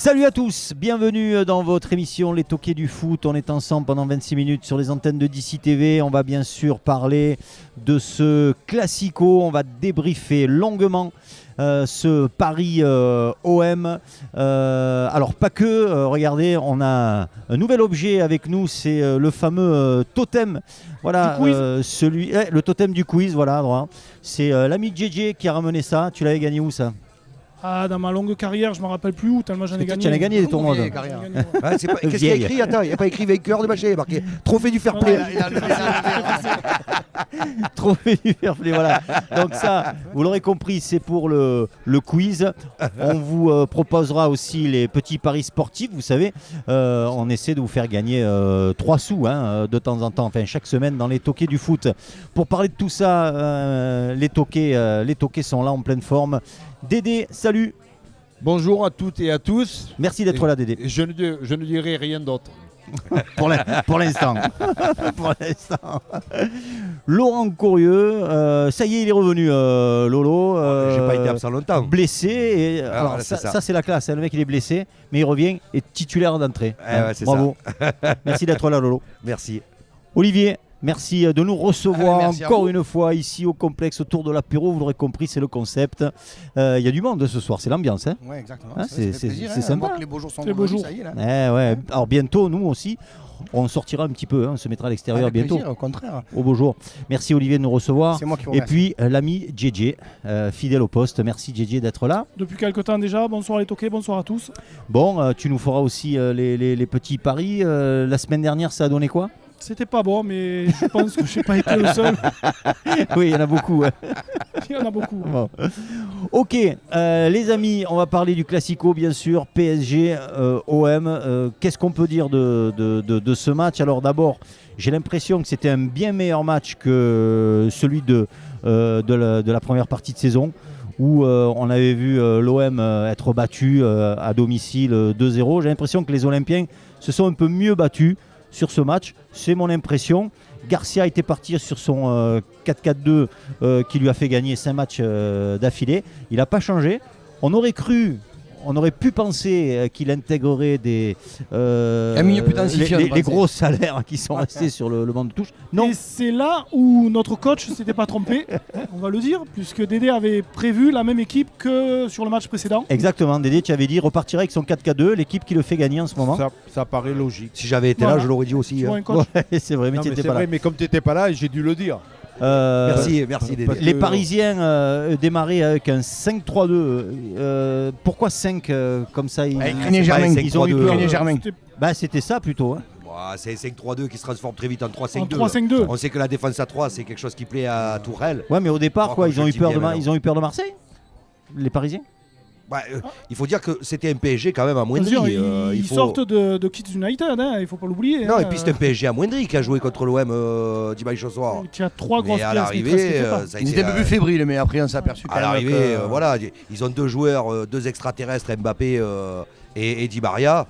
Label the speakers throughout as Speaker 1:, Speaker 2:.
Speaker 1: Salut à tous, bienvenue dans votre émission Les Toqués du Foot. On est ensemble pendant 26 minutes sur les antennes de DC TV. On va bien sûr parler de ce classico. On va débriefer longuement ce Paris OM. Alors pas que, regardez, on a un nouvel objet avec nous, c'est le fameux totem. Voilà, le totem du quiz, voilà, droit. C'est l'ami JJ qui a ramené ça. Tu l'avais gagné où ça ?
Speaker 2: Ah, dans ma longue carrière, je ne me rappelle plus où, tellement j'en ai gagné.
Speaker 1: Tu en as gagné des tournois.
Speaker 3: Qu'est-ce qu'il y a écrit ? Attends, il n'y a pas écrit vainqueur de machin, il y a marqué trophée du fair play.
Speaker 1: Trophée du fair play, voilà. Donc ça, vous l'aurez compris, c'est pour le quiz. On vous proposera aussi les petits paris sportifs. Vous savez, on essaie de vous faire gagner 3 sous de temps en temps, enfin chaque semaine dans les toqués du foot. Pour parler de tout ça, les toqués sont là en pleine forme. Dédé, salut.
Speaker 4: Bonjour à toutes et à tous.
Speaker 1: Merci d'être là, Dédé.
Speaker 4: Je ne dirai rien d'autre.
Speaker 1: Pour l'instant. Pour l'instant. Laurent Courrieux, ça y est, il est revenu, Lolo.
Speaker 3: J'ai pas été absent longtemps.
Speaker 1: Blessé. Et, alors, ça c'est la classe. Le mec, il est blessé, mais il revient et titulaire d'entrée. Bravo. Merci d'être là, Lolo.
Speaker 3: Merci.
Speaker 1: Olivier. Merci de nous recevoir encore une fois ici au complexe autour de l'apéro. Vous l'aurez compris, c'est le concept. Il y a du monde ce soir, c'est l'ambiance. Hein.
Speaker 5: Oui, exactement.
Speaker 1: C'est sympa.
Speaker 5: Les beaux jours sont
Speaker 2: beaux jours.
Speaker 5: Ça y est, là.
Speaker 1: Ouais. Alors bientôt, nous aussi, on sortira un petit peu. On se mettra à l'extérieur bientôt.
Speaker 5: Plaisir, au contraire.
Speaker 1: Au beau jour. Merci Olivier de nous recevoir.
Speaker 5: C'est moi qui vous
Speaker 1: Et
Speaker 5: remercie.
Speaker 1: puis l'ami JJ, fidèle au poste. Merci JJ d'être là.
Speaker 2: Depuis quelques temps déjà, bonsoir les toqués, bonsoir à tous.
Speaker 1: Bon, tu nous feras aussi les petits paris. La semaine dernière, ça a donné quoi ?
Speaker 2: C'était pas bon, mais je pense que je n'ai pas été le seul.
Speaker 1: Oui, il y en a beaucoup.
Speaker 2: Il y en a beaucoup.
Speaker 1: Bon. Ok, les amis, on va parler du Classico, bien sûr. PSG, OM. Qu'est-ce qu'on peut dire de ce match ? Alors d'abord, j'ai l'impression que c'était un bien meilleur match que celui de la première partie de saison, où on avait vu l'OM être battu à domicile 2-0. J'ai l'impression que les Olympiens se sont un peu mieux battus sur ce match, c'est mon impression. Garcia était parti sur son 4-4-2 qui lui a fait gagner 5 matchs d'affilée. Il n'a pas changé. On aurait pu penser qu'il intégrerait les gros salaires qui sont restés sur le banc de touche. Non.
Speaker 2: Et c'est là où notre coach ne s'était pas trompé, on va le dire, puisque Dédé avait prévu la même équipe que sur le match précédent.
Speaker 1: Exactement, Dédé, tu avais dit repartirait avec son 4-4-2, l'équipe qui le fait gagner en ce moment.
Speaker 4: Ça paraît logique.
Speaker 3: Si j'avais été là, je l'aurais dit aussi.
Speaker 2: Un coach.
Speaker 1: Ouais, c'est vrai, mais tu n'étais pas là.
Speaker 4: Mais comme tu n'étais pas là, j'ai dû le dire.
Speaker 3: Merci Dédé.
Speaker 1: Les Parisiens démarraient avec un 5-3-2. Pourquoi 5 comme ça ils ont eu peur. C'était ça plutôt. Hein.
Speaker 3: C'est 5-3-2 qui se transforme très vite en 3-5-2.
Speaker 2: En 3-5-2.
Speaker 3: On sait que la défense à 3, c'est quelque chose qui plaît à Tourelle.
Speaker 1: Ouais, mais au départ, ils ont eu peur de Marseille, les Parisiens.
Speaker 3: Il faut dire que c'était un PSG quand même amoindri.
Speaker 2: Ils sortent de Kids United, il ne faut pas l'oublier.
Speaker 3: Non, et puis c'est un PSG amoindri qui a joué contre l'OM dimanche soir.
Speaker 2: Tu as 3 grosses pièces.
Speaker 3: À l'arrivée,
Speaker 5: ils étaient un peu plus fébriles, mais après on s'est aperçu
Speaker 3: à l'arrivée, voilà, ils ont 2 joueurs, 2 extraterrestres, Mbappé et Di Maria.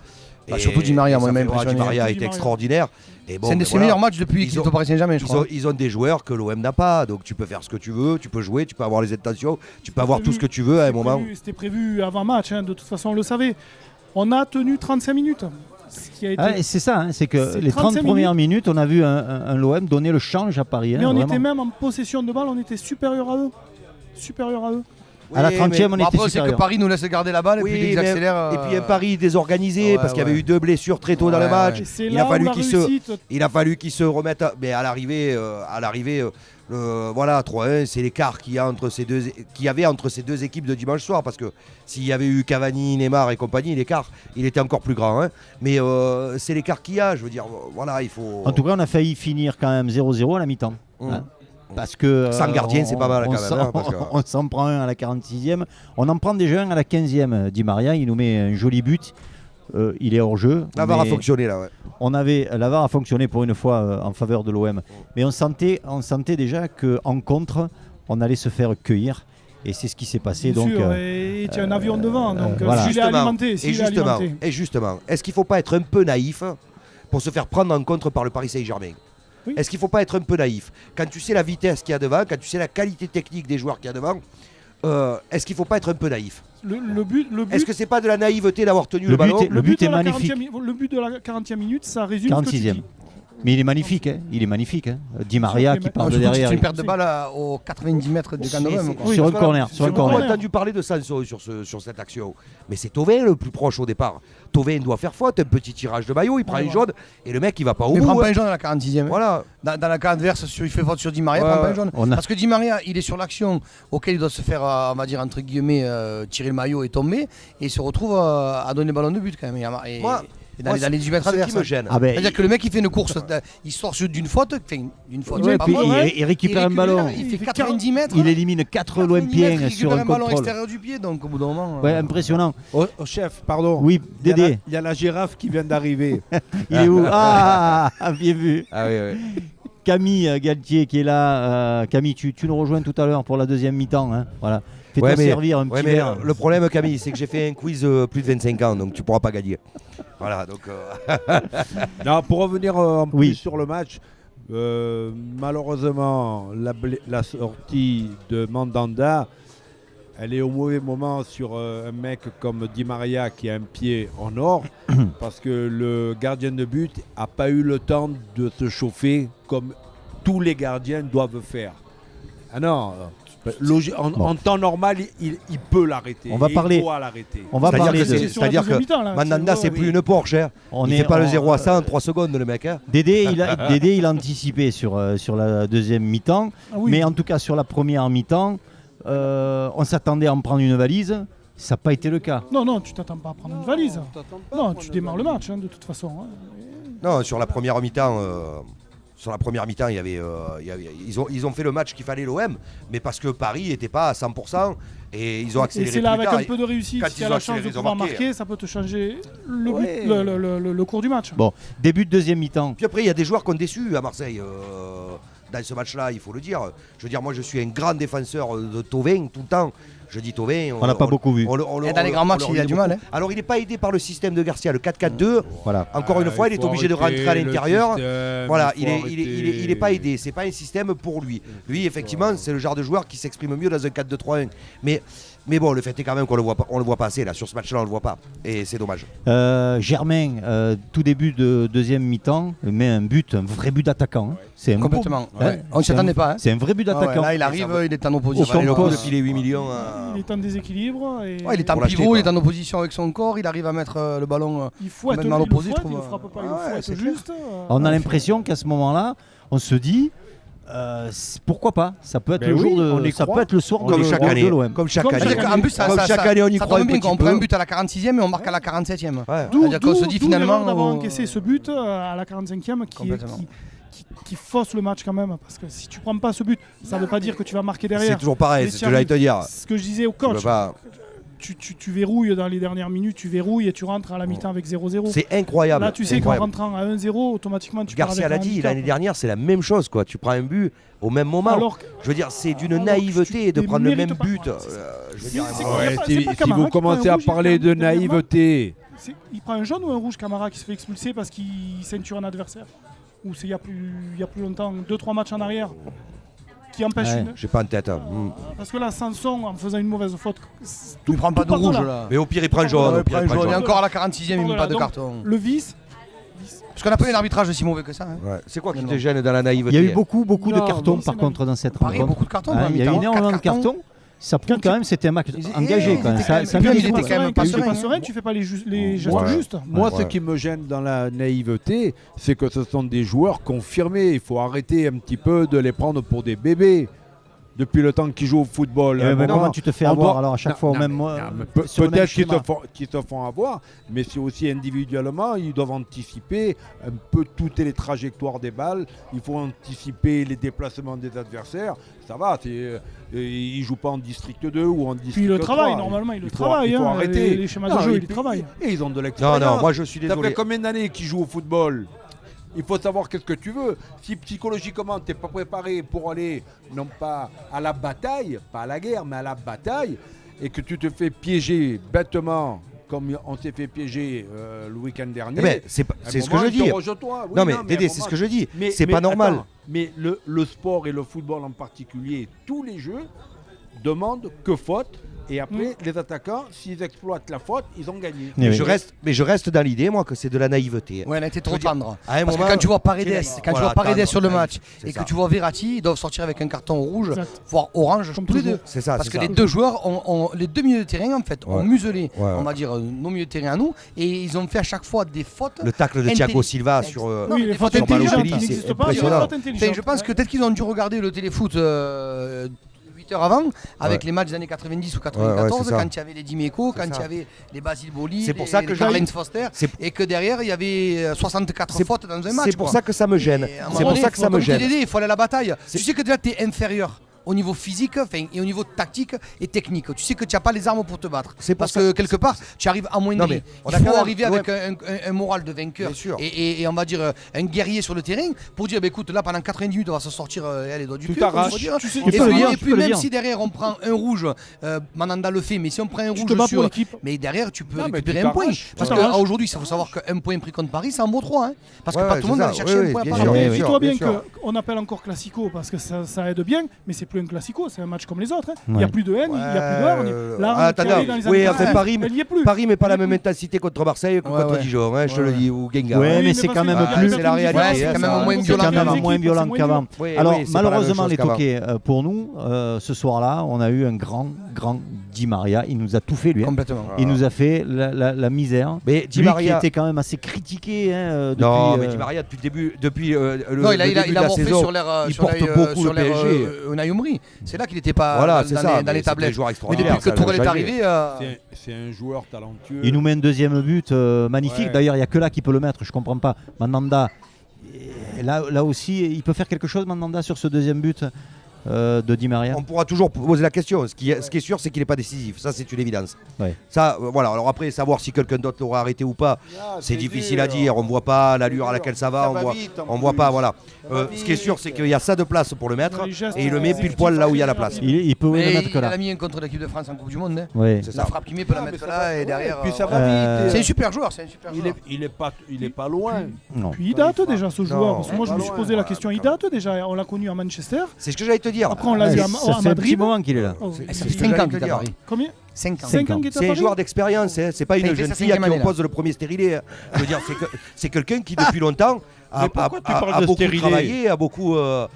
Speaker 5: Surtout Di Maria, moi même.
Speaker 3: Di Maria a été extraordinaire.
Speaker 5: C'est un de ses meilleurs matchs depuis qu'ils sont au Paris Saint-Germain, je crois.
Speaker 3: Ils ont des joueurs que l'OM n'a pas, donc tu peux faire ce que tu veux, tu peux jouer, tu peux avoir les intentions, tu peux avoir tout ce que tu veux à un moment.
Speaker 2: C'était prévu avant match, de toute façon on le savait. On a tenu 35 minutes.
Speaker 1: C'est ça, c'est que les 30 premières minutes, on a vu un l'OM donner le change à Paris.
Speaker 2: Mais on était même en possession de balle, on était supérieur à eux.
Speaker 1: À la 30e, on était
Speaker 5: après, c'est
Speaker 1: supérieur.
Speaker 5: que Paris nous laisse garder la balle et puis ils accélèrent.
Speaker 3: Et puis un Paris désorganisé parce qu'il y avait eu 2 blessures très tôt dans le match. Il a fallu qu'ils se remettent. Mais à l'arrivée, 3-1, c'est l'écart qu'il y avait entre ces deux équipes de dimanche soir. Parce que s'il y avait eu Cavani, Neymar et compagnie, l'écart, il était encore plus grand. Mais c'est l'écart qu'il y a. Je veux dire, voilà, il faut.
Speaker 1: En tout cas, on a failli finir quand même 0-0 à la mi-temps. Parce que
Speaker 3: sans gardien, c'est pas mal quand même.
Speaker 1: On s'en prend un à la 46e. On en prend déjà un à la 15e. Di Maria, il nous met un joli but. Il est hors jeu.
Speaker 3: La VAR a fonctionné là, ouais.
Speaker 1: La VAR a fonctionné pour une fois en faveur de l'OM. Mais on sentait déjà qu'en contre, on allait se faire cueillir. Et c'est ce qui s'est passé.
Speaker 2: Bien
Speaker 1: donc,
Speaker 2: sûr, et tu as un avion devant. Donc
Speaker 1: voilà.
Speaker 2: s'il est alimenté.
Speaker 3: Et justement, est-ce qu'il ne faut pas être un peu naïf pour se faire prendre en contre par le Paris Saint-Germain ? Oui. Est-ce qu'il ne faut pas être un peu naïf ? Quand tu sais la vitesse qu'il y a devant, quand tu sais la qualité technique des joueurs qu'il y a devant, est-ce qu'il ne faut pas être un peu naïf?
Speaker 2: Le but,
Speaker 3: Est-ce que c'est pas de la naïveté d'avoir tenu le ballon?
Speaker 1: Le but est magnifique.
Speaker 2: Le but de la 40e minute, ça résume ce que tu
Speaker 1: 46e.
Speaker 2: dis.
Speaker 1: Mais il est magnifique, hein. Il est magnifique. Hein. Di Maria qui part de derrière.
Speaker 5: C'est une perte de balle aux 90 mètres du camp de l'OM.
Speaker 1: Sur un corner.
Speaker 3: J'ai entendu parler de ça sur cette action. Mais c'est Thauvin le plus proche au départ. Thauvin doit faire faute, un petit tirage de maillot, il prend une jaune et le mec il va pas au bout.
Speaker 5: Il prend pas une jaune à la 46e.
Speaker 3: Voilà.
Speaker 5: Dans la cas adverse, il fait faute sur Di Maria, il prend pas une jaune. Parce que Di Maria, il est sur l'action auquel il doit se faire, on va dire entre guillemets, tirer le maillot et tomber, et il se retrouve à donner le ballon de but quand même. Et dans les 18 mètres adverses.
Speaker 3: Ce qui me gêne.
Speaker 5: C'est-à-dire que le mec il fait une course, il sort d'une faute,
Speaker 1: il récupère un ballon.
Speaker 5: Il fait 90 mètres.
Speaker 1: Il élimine 4 Olympiens sur un
Speaker 5: ballon
Speaker 1: contrôle.
Speaker 5: extérieur du pied, donc au bout d'un moment.
Speaker 1: Ouais, impressionnant.
Speaker 4: Oh, chef, pardon.
Speaker 1: Oui, Dédé.
Speaker 4: Il y a la girafe qui vient d'arriver.
Speaker 1: Il est où? Ah, bien vu.
Speaker 3: Ah oui.
Speaker 1: Camille Galtier qui est là. Camille, tu nous rejoins tout à l'heure pour la deuxième mi-temps. Hein. Voilà. Fais-toi servir un petit verre.
Speaker 3: Le problème, Camille, c'est que j'ai fait un quiz plus de 25 ans, donc tu pourras pas gagner. Voilà, donc.
Speaker 4: Non, pour revenir plus sur le match, malheureusement, la sortie de Mandanda, elle est au mauvais moment sur un mec comme Di Maria qui a un pied en or, parce que le gardien de but n'a pas eu le temps de se chauffer comme tous les gardiens doivent faire. Ah non. En temps normal, il peut l'arrêter.
Speaker 1: On va parler.
Speaker 4: Il doit l'arrêter.
Speaker 3: C'est-à-dire que Mandanda, c'est plus une Porsche. Hein. Il fait pas le 0 à 100 en 3 secondes, le mec. Hein.
Speaker 1: Dédé, il a anticipé sur la deuxième mi-temps. Mais en tout cas, sur la première mi-temps, on s'attendait à en prendre une valise. Ça n'a pas été le cas.
Speaker 2: Non, tu t'attends pas à prendre une valise. Non, tu démarres le match, de toute façon.
Speaker 3: Non, sur la première mi-temps. Il y avait, ils ont fait le match qu'il fallait l'OM, mais parce que Paris n'était pas à 100% et ils ont accéléré.
Speaker 2: Et c'est là avec un peu de réussite, si tu as la chance de pouvoir marquer, ça peut te changer le cours du match.
Speaker 1: Bon, début de deuxième mi-temps.
Speaker 3: Puis après, il y a des joueurs qui ont déçu à Marseille. Dans ce match-là, il faut le dire. Je veux dire, moi, je suis un grand défenseur de Thauvin tout le temps. Je dis Thauvin.
Speaker 1: On l'a pas beaucoup vu.
Speaker 5: Dans les grands matchs, il a du mal. Hein.
Speaker 3: Alors, il n'est pas aidé par le système de Garcia, le 4-4-2. Voilà. Encore une fois, il est obligé de rentrer à l'intérieur. Voilà, il n'est pas aidé. C'est pas un système pour lui. Lui, effectivement, c'est le genre de joueur qui s'exprime mieux dans un 4-2-3-1. Mais bon, le fait est quand même qu'on le voit pas assez là. Sur ce match-là, on le voit pas, et c'est dommage.
Speaker 1: Germain, tout début de deuxième mi-temps, met un vrai but d'attaquant. Hein. C'est
Speaker 5: complètement. On ne s'y attendait pas. Hein.
Speaker 1: C'est un vrai but d'attaquant.
Speaker 5: Là, il arrive, il est en opposition.
Speaker 3: Il a filé 8 millions.
Speaker 2: Il est en déséquilibre.
Speaker 5: Il est en pivot, il est en opposition avec son corps. Il arrive à mettre le ballon.
Speaker 2: Il fouette, il ne frappe pas, il fouette juste.
Speaker 1: On a l'impression qu'à ce moment-là, on se dit. Pourquoi pas? Ça peut être peut être le soir
Speaker 3: comme chaque année,
Speaker 1: de l'OM.
Speaker 3: Comme chaque année.
Speaker 5: En plus, chaque année, on y croit un petit peu. On prend un but à la 46e et on marque à la 47e. C'est-à-dire qu'on se dit finalement
Speaker 2: d'avoir encaissé ce but à la 45e qui fausse le match quand même, parce que si tu prends pas ce but, ça veut pas dire que tu vas marquer derrière.
Speaker 3: C'est toujours pareil, c'est ce que j'allais te dire.
Speaker 2: Ce que je disais au coach. Tu verrouilles dans les dernières minutes, tu verrouilles et tu rentres à la mi-temps avec 0-0.
Speaker 3: C'est incroyable.
Speaker 2: Là, tu sais qu'en rentrant à 1-0, automatiquement, tu
Speaker 3: Garcia l'a dit, l'année dernière, c'est la même chose. Quoi. Tu prends un but au même moment. Alors, je veux dire, c'est d'une naïveté de prendre le même but.
Speaker 4: Si vous commencez à parler de naïveté...
Speaker 2: Il prend un jaune ou un rouge, Camara, qui se fait expulser parce qu'il ceinture un adversaire? Ou c'est il y a plus longtemps, 2-3 matchs en arrière qui empêche une.
Speaker 3: J'ai pas en tête.
Speaker 2: Parce que là, Sanson, en faisant une mauvaise faute,
Speaker 5: il prend pas de rouge là.
Speaker 3: Mais au pire, il prend jaune.
Speaker 5: Et encore à la 46e, il met pas de carton.
Speaker 2: Le vice.
Speaker 5: Parce qu'on n'a pas eu un arbitrage si mauvais que ça. Hein.
Speaker 3: Ouais. C'est quoi qui te gêne dans la naïveté?
Speaker 1: Il y a eu beaucoup de cartons par contre dans cette rencontre.
Speaker 5: Beaucoup de cartons.
Speaker 1: Il y a eu énormément de cartons. Ça prouve quand même c'était un match engagé.
Speaker 2: Il était quand même pas serein, tu fais pas les gestes justes.
Speaker 4: Moi, ce qui me gêne dans la naïveté, c'est que ce sont des joueurs confirmés. Il faut arrêter un petit peu de les prendre pour des bébés. Depuis le temps qu'ils jouent au football.
Speaker 1: Comment tu te fais avoir alors à chaque fois au même mois?
Speaker 4: Peut-être qu'ils se font avoir, mais c'est aussi individuellement, ils doivent anticiper un peu toutes les trajectoires des balles. Il faut anticiper les déplacements des adversaires. Ça va, ils ne jouent pas en district 2 ou en district 3.
Speaker 2: Puis le travail, normalement, il faut arrêter. Les schémas de jeu, ils travaillent.
Speaker 4: Et ils ont de l'expérience.
Speaker 3: Non, moi je suis désolé.
Speaker 4: Ça fait combien d'années qu'ils jouent au football? Il faut savoir qu'est-ce que tu veux. Si psychologiquement tu n'es pas préparé pour aller, non pas à la bataille, pas à la guerre, mais à la bataille, et que tu te fais piéger bêtement, comme on s'est fait piéger le week-end dernier.
Speaker 3: C'est ce que je dis. Non mais Dédé, c'est ce que je dis. C'est pas normal.
Speaker 4: Mais le sport et le football en particulier, tous les jeux, demande que faute. Et après, les attaquants, s'ils exploitent la faute, ils ont gagné.
Speaker 3: Mais je reste dans l'idée, moi, que c'est de la naïveté.
Speaker 5: Ouais, elle a été trop tendre.
Speaker 3: Parce
Speaker 5: que quand tu vois Paredes, sur le
Speaker 3: ouais,
Speaker 5: match et que tu vois Verratti, ils doivent sortir avec un carton rouge, voire orange,
Speaker 2: Comme
Speaker 5: tous les
Speaker 2: toujours.
Speaker 5: deux.
Speaker 3: C'est ça.
Speaker 5: Parce que les deux joueurs, les deux milieux de terrain, en fait, ont muselé, on va dire, nos milieux de terrain à nous, et ils ont fait à chaque fois des fautes.
Speaker 3: Le tacle de Thiago Silva sur.
Speaker 2: Oui, les fautes
Speaker 3: sur
Speaker 2: intelligentes
Speaker 3: Balotelli,
Speaker 2: qui
Speaker 3: c'est
Speaker 2: n'existent pas.
Speaker 3: impressionnant.
Speaker 5: Je pense que peut-être qu'ils ont dû regarder le téléfoot 8 heures avant, avec les matchs des années 90 ou 94,
Speaker 3: ça.
Speaker 5: quand il y avait les Dimeco, quand il y avait les Basile Boli,
Speaker 3: C'est pour ça que
Speaker 5: les Karl-Heinz Foster, et que derrière il y avait 64 fautes dans un match.
Speaker 3: C'est pour ça que ça me gêne. C'est pour ça que ça me gêne.
Speaker 5: Il faut aller à la bataille. Tu sais que déjà tu es inférieur au niveau physique et au niveau tactique et technique. Tu sais que tu n'as pas les armes pour te battre. Parce que quelque part, tu arrives à amoindrir. Il faut arriver avec un moral de vainqueur et on va dire un guerrier sur le terrain pour dire écoute, là pendant 90 minutes, on va se sortir les doigts du pied. Et puis même si derrière on prend un rouge, Mandanda le fait, mais si on prend un rouge sur. Mais derrière, tu peux récupérer un point. Parce qu'aujourd'hui, il faut savoir qu'un point pris contre Paris, ça en vaut 3. Parce que pas tout le monde va chercher un point à Paris.
Speaker 2: Dis-toi bien qu'on appelle encore Classico parce que ça aide bien, mais c'est plus un Classico, c'est un match comme les autres. Il n'y a plus de haine, il n'y a plus d'heure. Là,
Speaker 3: Paris met pas la même intensité contre Marseille que contre Dijon, je te le dis, ou Guingamp.
Speaker 1: Oui, mais c'est quand même plus.
Speaker 3: C'est la réalité.
Speaker 5: C'est quand même
Speaker 1: moins violent qu'avant. Alors, malheureusement, les Toqués, pour nous, ce soir-là, on a eu un grand Di Maria. Il nous a tout fait, lui.
Speaker 5: Complètement.
Speaker 1: Il nous a fait la misère.
Speaker 3: Mais Di
Speaker 1: lui
Speaker 3: Maria
Speaker 1: qui était quand même assez critiqué.
Speaker 3: Non, mais Di Maria, depuis le début de la saison, il porte beaucoup le PSG.
Speaker 5: Unai Emery. C'est là qu'il n'était pas dans les tablettes. Mais depuis que Tourelle est arrivé.
Speaker 4: C'est un joueur talentueux.
Speaker 1: Il nous met un deuxième but magnifique.
Speaker 4: Ouais.
Speaker 1: D'ailleurs, il n'y a que là qui peut le mettre. Je ne comprends pas. Mandanda, là aussi, il peut faire quelque chose, Mandanda, sur ce deuxième but de Di Maria.
Speaker 3: On pourra toujours poser la question. Ce qui est sûr, c'est qu'il n'est pas décisif. Ça, c'est une évidence.
Speaker 1: Ouais.
Speaker 3: Ça, voilà. Alors après, savoir si quelqu'un d'autre l'aurait arrêté ou pas, c'est difficile à dire. On ne voit pas l'allure à laquelle ça va. On voit pas. Voilà. Ce qui est sûr, c'est qu'il y a ça de place pour le mettre et il le met pile poil là où il y a la place.
Speaker 1: Il peut le mettre que là.
Speaker 5: Il a mis un contre l'équipe de France en Coupe du Monde.
Speaker 1: Oui.
Speaker 5: La frappe qu'il met peut la mettre là et derrière.
Speaker 4: Puis ça va vite.
Speaker 5: C'est un super joueur.
Speaker 4: Il est pas loin.
Speaker 1: Non.
Speaker 2: Puis il date déjà ce joueur. Parce que moi je me suis posé la question. Il date déjà. On l'a connu à Manchester.
Speaker 3: C'est ce que j'allais te dire.
Speaker 2: Après on l'a vu à
Speaker 1: Ça fait un petit
Speaker 2: Madrid.
Speaker 1: moment qu'il est là.
Speaker 5: Ça fait 5 ans qu'il est à Paris.
Speaker 2: Combien
Speaker 5: 5 ans.
Speaker 2: 5 ans qu'il est à
Speaker 3: C'est un
Speaker 2: Paris.
Speaker 3: joueur d'expérience, c'est pas une
Speaker 5: Il fait
Speaker 3: jeune
Speaker 5: sa
Speaker 3: fille à qui
Speaker 5: cinquième
Speaker 3: on
Speaker 5: année,
Speaker 3: pose le premier stérilet. Je veux dire, c'est quelqu'un qui depuis longtemps a beaucoup travaillé, a beaucoup a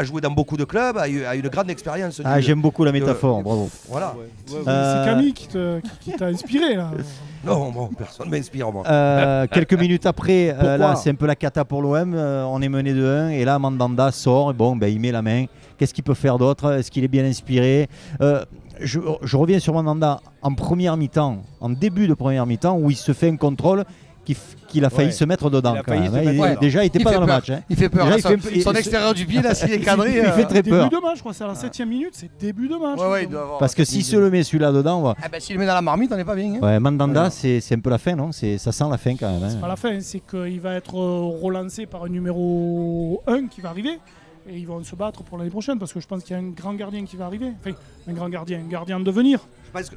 Speaker 3: joué dans beaucoup de clubs, a une grande expérience.
Speaker 1: J'aime beaucoup la métaphore, bravo.
Speaker 3: Voilà.
Speaker 2: C'est Camille qui t'a inspiré là.
Speaker 3: Non, bon, personne ne m'inspire moi.
Speaker 1: Quelques minutes après, là c'est un peu la cata pour l'OM, on est mené de 1 et là Mandanda sort, il met la main. Qu'est-ce qu'il peut faire d'autre? Est-ce qu'il est bien inspiré? Je reviens sur Mandanda en première mi-temps, en début de première mi-temps, où il se fait un contrôle qu'il a failli se mettre dedans. Déjà, il n'était pas dans le match.
Speaker 5: Il fait peur. Son extérieur du pied, là, s'il est cadré.
Speaker 1: Il fait très peur.
Speaker 2: Début de match, je crois, c'est à la 7ème minute, c'est début de match.
Speaker 1: Parce que s'il se le met celui-là dedans,
Speaker 5: s'il le met dans la marmite, on n'est pas bien.
Speaker 1: Mandanda, c'est un peu la fin, non? Ça sent la fin quand même.
Speaker 2: C'est pas la fin, c'est qu'il va être relancé par un numéro 1 qui va arriver. Et ils vont se battre pour l'année prochaine parce que je pense qu'il y a un grand gardien qui va arriver. Enfin, un gardien de devenir.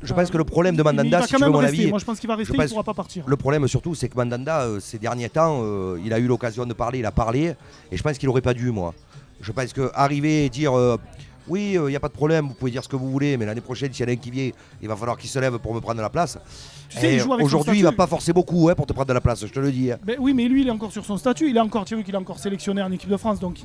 Speaker 3: Je pense que le problème de Mandanda, si tu veux mon avis...
Speaker 2: Moi je pense qu'il va rester, il ne pourra pas partir.
Speaker 3: Le problème surtout, c'est que Mandanda, ces derniers temps, il a eu l'occasion de parler, il a parlé. Et je pense qu'il n'aurait pas dû, moi. Je pense qu'arriver et dire... oui, il n'y a pas de problème, vous pouvez dire ce que vous voulez, mais l'année prochaine, s'il y en a un qui vient, il va falloir qu'il se lève pour me prendre la place. Aujourd'hui, il ne va pas forcer beaucoup pour te prendre de la place, je te le dis.
Speaker 2: Oui, mais lui, il est encore sur son statut. Tu as vu qu'il est encore sélectionné en équipe de France, donc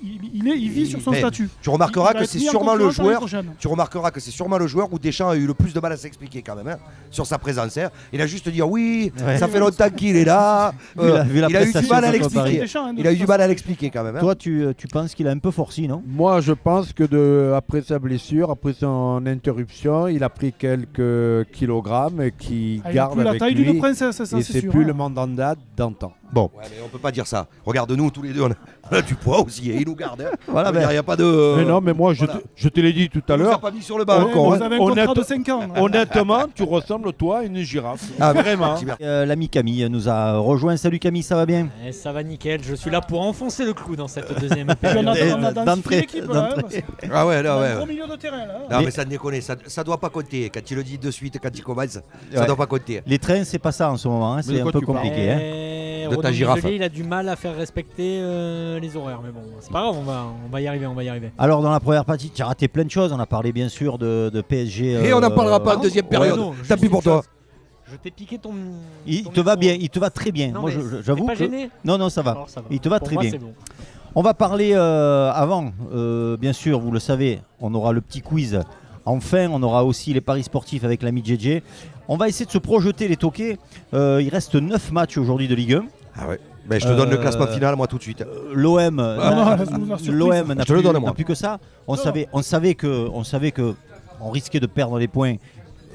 Speaker 2: il vit sur son statut.
Speaker 3: Tu remarqueras que c'est sûrement le joueur. Tu remarqueras que c'est sûrement le joueur où Deschamps a eu le plus de mal à s'expliquer quand même sur sa présence. Il a juste dit oui, ça fait longtemps qu'il est là. Il a eu du mal à l'expliquer. Il a eu du mal à l'expliquer quand même.
Speaker 1: Toi, tu penses qu'il a un peu forci, non?
Speaker 4: Moi, je pense que après sa blessure, après son interruption, il a pris quelques kilogrammes et qui garde avec lui.
Speaker 2: La taille d'une princesse, ça
Speaker 4: et c'est
Speaker 2: sûr.
Speaker 4: Plus le Mandanda d'antan.
Speaker 3: Bon, mais on peut pas dire ça. Regarde, nous tous les deux, on a du poids aussi et il nous garde.
Speaker 1: Voilà,
Speaker 3: il n'y a pas de.
Speaker 4: Mais non, mais moi, je te l'ai dit tout à l'heure.
Speaker 3: On pas mis sur le banc encore.
Speaker 2: Vous avez un contrat de 5 ans.
Speaker 4: Honnêtement, tu ressembles toi à une girafe. Vraiment.
Speaker 1: L'ami Camille nous a rejoint. Salut Camille, ça va bien?
Speaker 6: Ça va nickel. Je suis là pour enfoncer le clou dans cette deuxième période.
Speaker 2: On a densifié l'équipe là.
Speaker 3: Ah ouais, là, ouais.
Speaker 2: Au milieu de terrain là.
Speaker 3: Non, mais ça déconne, ça doit pas compter. Quand tu le dis de suite, quand tu commences, ça doit pas compter.
Speaker 1: Les trains, c'est pas ça en ce moment. C'est un peu compliqué.
Speaker 3: de ta
Speaker 6: Renaud
Speaker 3: girafe.
Speaker 6: Muselier, il a du mal à faire respecter les horaires, mais bon, c'est pas grave, on va y arriver, on va y arriver.
Speaker 1: Alors dans la première partie, tu as raté plein de choses. On a parlé bien sûr de PSG.
Speaker 3: Et on n'en parlera pas en deuxième période.
Speaker 6: non,
Speaker 3: Tant
Speaker 6: juste
Speaker 3: pis pour
Speaker 6: une
Speaker 3: toi.
Speaker 6: chose. Je t'ai piqué ton.
Speaker 1: Il
Speaker 6: ton
Speaker 1: te va
Speaker 6: micro.
Speaker 1: bien, il te va très bien.
Speaker 6: Non,
Speaker 1: Moi,
Speaker 6: mais
Speaker 1: j'avoue
Speaker 6: t'es pas
Speaker 1: que
Speaker 6: gêné
Speaker 1: non, ça va.
Speaker 6: Alors, ça va.
Speaker 1: Il te va
Speaker 6: Pour
Speaker 1: très
Speaker 6: moi,
Speaker 1: bien.
Speaker 6: c'est bon.
Speaker 1: On va parler avant, bien sûr, vous le savez, on aura le petit quiz. Enfin, on aura aussi les paris sportifs avec l'ami JJ. On va essayer de se projeter les toquets. Il reste 9 matchs aujourd'hui de Ligue 1.
Speaker 3: Ah ouais. Ben, je te donne le classement final, moi, tout de suite.
Speaker 1: L'OM n'a
Speaker 2: laisse-nous la surprise.
Speaker 1: l'OM n'a
Speaker 3: Je te le donne,
Speaker 1: plus,
Speaker 3: moi.
Speaker 1: n'a plus que ça. On savait que on risquait de perdre des points,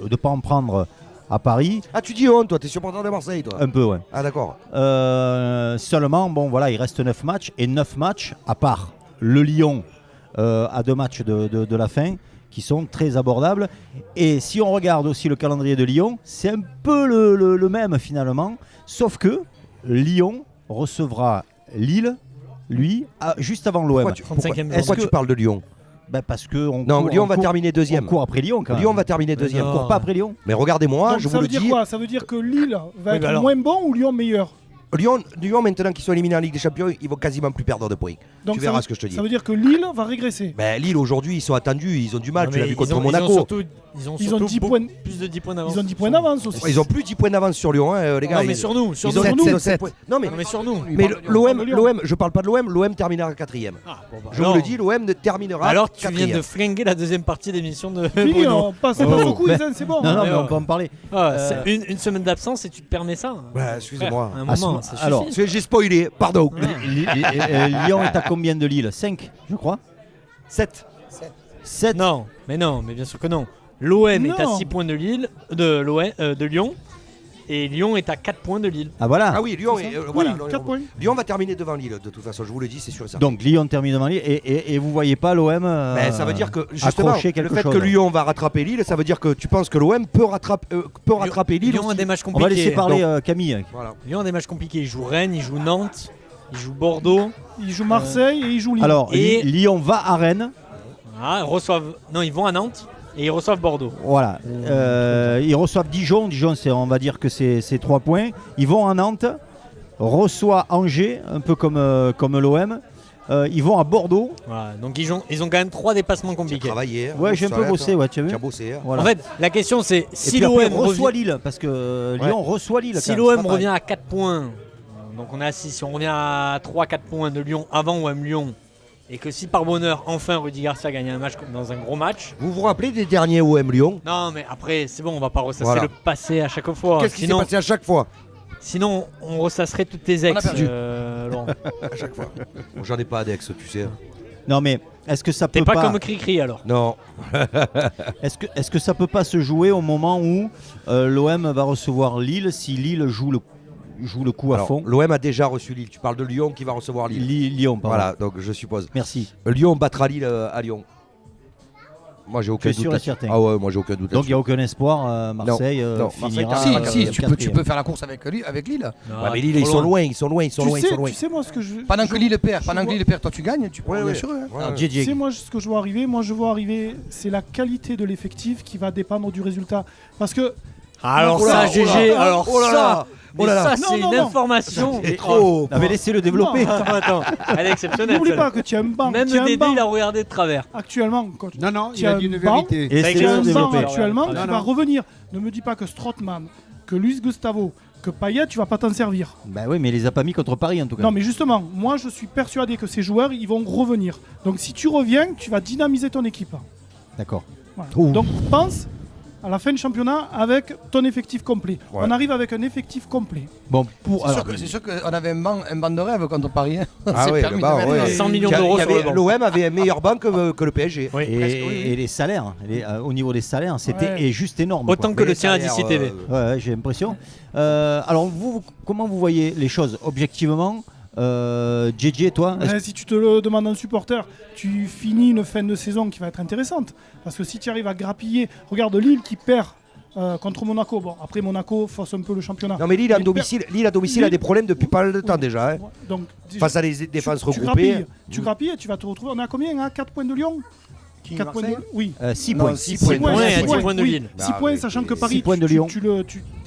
Speaker 1: de ne pas en prendre à Paris.
Speaker 3: Ah, tu dis on, toi, t'es supporter de Marseille, toi.
Speaker 1: Un peu, ouais.
Speaker 3: Ah, d'accord.
Speaker 1: Seulement, bon, voilà, il reste 9 matchs. Et 9 matchs, à part le Lyon à 2 matchs de la fin, qui sont très abordables. Et si on regarde aussi le calendrier de Lyon, c'est un peu le même finalement, sauf que Lyon recevra Lille, lui, juste avant l'OM.
Speaker 6: Pourquoi
Speaker 3: Pourquoi tu parles de Lyon?
Speaker 1: Parce que
Speaker 3: Non, Lyon va terminer deuxième.
Speaker 1: On court après Lyon quand même.
Speaker 3: Lyon va terminer deuxième.
Speaker 1: On court pas après Lyon.
Speaker 3: Mais regardez-moi,
Speaker 2: Donc,
Speaker 3: je
Speaker 2: ça
Speaker 3: vous
Speaker 2: veut
Speaker 3: le
Speaker 2: dire
Speaker 3: dis.
Speaker 2: quoi? Ça veut dire que Lille va
Speaker 6: Oui,
Speaker 2: être
Speaker 6: mais alors-
Speaker 2: moins bon ou Lyon meilleur?
Speaker 3: Lyon, maintenant qu'ils sont éliminés en Ligue des Champions, ils vont quasiment plus perdre de points.
Speaker 2: Donc
Speaker 3: Tu
Speaker 2: ça
Speaker 3: verras
Speaker 2: veut-
Speaker 3: ce que je te dis.
Speaker 2: Ça veut dire que Lille va régresser.
Speaker 3: Ben, Lille, aujourd'hui, ils sont attendus, ils ont du mal.
Speaker 6: Non,
Speaker 3: Tu l'as
Speaker 6: mais
Speaker 3: vu contre
Speaker 6: ils ont
Speaker 3: Monaco.
Speaker 6: surtout, ils ont
Speaker 2: Ils ont
Speaker 6: surtout
Speaker 2: 10
Speaker 6: beaucoup
Speaker 2: points-
Speaker 6: plus de 10 points d'avance.
Speaker 2: Ils ont 10 points d'avance aussi.
Speaker 3: Ils ont plus 10 points d'avance sur Lyon, hein, les gars.
Speaker 6: Non, mais
Speaker 3: Ils-
Speaker 6: sur nous, sur
Speaker 3: ils ont
Speaker 6: nous.
Speaker 3: 7,
Speaker 5: 7.
Speaker 3: points. Non, mais,
Speaker 6: Non, mais sur nous.
Speaker 3: mais
Speaker 2: parle de Lyon.
Speaker 3: l'OM, je parle pas de l'OM terminera 4ème.
Speaker 6: Ah, bon, bah,
Speaker 3: Je
Speaker 6: alors-
Speaker 3: vous le dis, l'OM ne terminera
Speaker 6: Alors tu viens
Speaker 3: 4ème.
Speaker 6: de flinguer la deuxième partie d'émission de
Speaker 2: Fini,
Speaker 6: Bruno.
Speaker 2: on passe
Speaker 1: Oh.
Speaker 2: au quiz, hein, c'est bon.
Speaker 1: Non, non,
Speaker 6: mais
Speaker 1: mais on
Speaker 6: ouais.
Speaker 1: peut en parler.
Speaker 6: Ah, c'est une semaine d'absence et tu te permets ça.
Speaker 3: Ouais, excusez-moi.
Speaker 6: Frère, à un
Speaker 1: À ce
Speaker 6: moment,
Speaker 1: moment-
Speaker 6: ça
Speaker 1: alors,
Speaker 6: suffit.
Speaker 3: J'ai spoilé, pardon.
Speaker 1: Lyon est à combien de Lille? 5, je crois.
Speaker 3: 7.
Speaker 1: 7.
Speaker 6: Non, mais bien sûr que non. L'OM est à
Speaker 2: Non.
Speaker 6: 6 points de Lyon et Lyon est à 4 points de Lille.
Speaker 1: Ah voilà.
Speaker 3: Ah oui, Lyon,
Speaker 2: C'est ça.
Speaker 3: voilà,
Speaker 2: Oui, 4 points.
Speaker 3: Lyon va terminer devant Lille, de toute façon, je vous le dis, c'est sûr et certain.
Speaker 1: Donc Lyon termine devant Lille et vous voyez pas l'OM
Speaker 3: Ben, ça veut dire que justement,
Speaker 1: accrocher
Speaker 3: le
Speaker 1: quelque
Speaker 3: fait
Speaker 1: chose.
Speaker 3: que Lyon va rattraper Lille, ça veut dire que tu penses que l'OM peut rattraper Lille.
Speaker 6: Lyon a
Speaker 3: aussi.
Speaker 6: des matchs
Speaker 1: On
Speaker 6: compliqués.
Speaker 1: va laisser parler Camille.
Speaker 3: Voilà.
Speaker 6: Lyon a des matchs compliqués. Il joue Rennes, il joue Nantes, il joue Bordeaux.
Speaker 2: Ils jouent Marseille et ils jouent Lille.
Speaker 1: Alors
Speaker 6: Et-
Speaker 1: Lyon va à Rennes.
Speaker 6: Ah, ils vont à Nantes et ils reçoivent Bordeaux.
Speaker 1: Voilà. Ils reçoivent Dijon. Dijon, on va dire que c'est 3 points. Ils vont à Nantes, reçoivent Angers, un peu comme l'OM. Ils vont à Bordeaux.
Speaker 6: Voilà, donc ils ont quand même 3 dépassements
Speaker 3: Tu as
Speaker 6: compliqués.
Speaker 3: travaillé.
Speaker 1: Ouais, j'ai un peu bossé, ouais, tu as vu.
Speaker 3: Tu as bossé. Hein.
Speaker 1: Voilà.
Speaker 6: En fait, la question c'est
Speaker 1: Et
Speaker 6: si
Speaker 1: puis après,
Speaker 6: l'OM
Speaker 1: reçoit
Speaker 6: revient,
Speaker 1: Lille, parce que Lyon reçoit Lille.
Speaker 6: si
Speaker 1: quand même, c'est
Speaker 6: l'OM
Speaker 1: pas
Speaker 6: revient
Speaker 1: pareil.
Speaker 6: à 4 points, donc on est à 6, si on revient à 3-4 points de Lyon avant OM Lyon, et que si par bonheur, enfin Rudy Garcia gagne un match dans un gros match.
Speaker 3: Vous vous rappelez des derniers OM Lyon?
Speaker 6: Non, mais après, c'est bon, on va pas ressasser
Speaker 3: Voilà.
Speaker 6: le passé à chaque fois.
Speaker 3: Qu'est-ce qui s'est
Speaker 6: Sinon,
Speaker 3: passé à chaque fois?
Speaker 6: sinon, on ressasserait toutes tes ex.
Speaker 5: On a perdu.
Speaker 6: Laurent.
Speaker 3: À chaque fois. Bon, j'en ai pas d'ex, tu sais.
Speaker 1: Non mais est-ce que ça peut
Speaker 6: T'es pas comme Cricri alors.
Speaker 3: Non.
Speaker 1: Est-ce que ça peut pas se jouer au moment où l'OM va recevoir Lille si Lille joue le coup à
Speaker 3: Alors,
Speaker 1: fond?
Speaker 3: l'OM a déjà reçu Lille. Tu parles de Lyon qui va recevoir Lille.
Speaker 1: Lyon, pardon.
Speaker 3: Voilà, donc je suppose.
Speaker 1: Merci.
Speaker 3: Lyon battra Lille à Lyon. Moi j'ai aucun
Speaker 1: es
Speaker 3: doute.
Speaker 1: sûr et
Speaker 3: là-dessus.
Speaker 1: certain.
Speaker 3: Ah ouais, moi j'ai aucun doute.
Speaker 1: Donc il n'y a aucun espoir. Marseille
Speaker 3: non,
Speaker 1: finira.
Speaker 3: Marseille,
Speaker 5: Si, tu
Speaker 1: quatrième.
Speaker 5: peux faire la course avec Lille.
Speaker 6: Non,
Speaker 3: Ouais, mais Lille, ils
Speaker 6: trop
Speaker 3: sont loin, ils sont loin, ils sont
Speaker 2: Tu
Speaker 3: loin, ils sont loin.
Speaker 2: sais moi ce que je.
Speaker 5: Pendant
Speaker 2: je-
Speaker 5: que Lille perd,
Speaker 2: je vois-
Speaker 5: toi tu gagnes, tu peux
Speaker 3: Ouais,
Speaker 5: bien
Speaker 3: ouais.
Speaker 5: sûr. hein.
Speaker 3: Ouais,
Speaker 1: Alors,
Speaker 3: ouais.
Speaker 1: JJ.
Speaker 2: Tu sais, moi, ce que je vois arriver, c'est la qualité de l'effectif qui va dépendre du résultat. Parce que.
Speaker 6: Alors
Speaker 2: Oh là
Speaker 6: ça,
Speaker 2: là,
Speaker 6: GG,
Speaker 2: oh là là,
Speaker 6: alors
Speaker 3: oh là
Speaker 6: ça,
Speaker 3: là,
Speaker 6: mais
Speaker 3: oh là là.
Speaker 6: ça
Speaker 2: Non,
Speaker 6: c'est
Speaker 2: non,
Speaker 6: une
Speaker 2: non.
Speaker 6: information.
Speaker 3: C'est
Speaker 6: Mais-
Speaker 3: trop.
Speaker 1: Ah, mais laissez-le développer.
Speaker 2: Non,
Speaker 6: Attends, elle est exceptionnelle.
Speaker 2: N'oublie
Speaker 6: celle-là.
Speaker 2: pas que tu as un banc.
Speaker 6: Même
Speaker 2: tu as un
Speaker 6: Dédé,
Speaker 2: banc
Speaker 6: il a regardé de travers.
Speaker 2: actuellement. Quand
Speaker 4: Non, non,
Speaker 2: Tu
Speaker 4: il
Speaker 2: as
Speaker 4: a
Speaker 2: un
Speaker 4: dit une
Speaker 2: banc
Speaker 4: vérité.
Speaker 1: Et
Speaker 2: tu as
Speaker 1: laissez-le
Speaker 2: un banc
Speaker 1: développer.
Speaker 2: actuellement
Speaker 4: Non,
Speaker 2: qui
Speaker 4: non.
Speaker 2: va revenir. Ne me dis pas que Strootman, que Luis Gustavo, que Payet, tu vas pas t'en servir.
Speaker 1: Bah oui, mais il les a pas mis contre Paris en tout cas.
Speaker 2: Non, mais justement, moi je suis persuadé que ces joueurs, ils vont revenir. Donc si tu reviens, tu vas dynamiser ton équipe.
Speaker 1: D'accord.
Speaker 2: Voilà.
Speaker 3: Ouh.
Speaker 2: Donc pense à la fin du championnat avec ton effectif complet.
Speaker 3: Ouais.
Speaker 2: On arrive avec un effectif complet.
Speaker 1: Bon, pour.
Speaker 5: C'est sûr qu'on avait un banc de rêve contre Paris. hein. On
Speaker 3: Ah
Speaker 5: s'est
Speaker 3: ouais,
Speaker 5: permis
Speaker 3: bah
Speaker 5: de mettre-
Speaker 3: ouais.
Speaker 6: 100 millions
Speaker 3: Il y a-
Speaker 6: d'euros
Speaker 3: il y
Speaker 6: sur le
Speaker 3: avait-
Speaker 6: banc.
Speaker 3: L'OM avait un meilleur banc que le PSG.
Speaker 6: Oui.
Speaker 1: Et les salaires, au niveau des salaires, c'était
Speaker 2: Ouais.
Speaker 1: juste énorme.
Speaker 6: Autant
Speaker 1: quoi.
Speaker 6: que le tien à DC TV.
Speaker 1: Ouais, j'ai l'impression. Alors vous, comment vous voyez les choses objectivement? JJ, toi, est-ce
Speaker 2: Mais si tu te le demandes en supporter, tu finis une fin de saison qui va être intéressante. Parce que si tu arrives à grappiller, regarde Lille qui perd contre Monaco. Bon, après Monaco fausse un peu le championnat.
Speaker 3: Non mais Lille à
Speaker 2: Mais
Speaker 3: domicile, Lille à domicile a des problèmes depuis pas mal de temps déjà. Hein.
Speaker 2: Donc,
Speaker 3: Face à des défenses
Speaker 2: tu
Speaker 3: regroupées.
Speaker 2: grappilles et tu vas te retrouver. On est à combien hein 4 points de Lyon 4 points de
Speaker 5: Marseille
Speaker 2: Oui.
Speaker 1: 6
Speaker 5: Non,
Speaker 1: points.
Speaker 5: 6
Speaker 2: Six
Speaker 5: points.
Speaker 6: Ouais,
Speaker 2: six
Speaker 6: 10 points de
Speaker 2: oui.
Speaker 6: Lille.
Speaker 2: 6
Speaker 3: Bah,
Speaker 2: points,
Speaker 3: avec
Speaker 2: sachant que
Speaker 3: les
Speaker 2: Paris,
Speaker 1: 6 points de Lyon.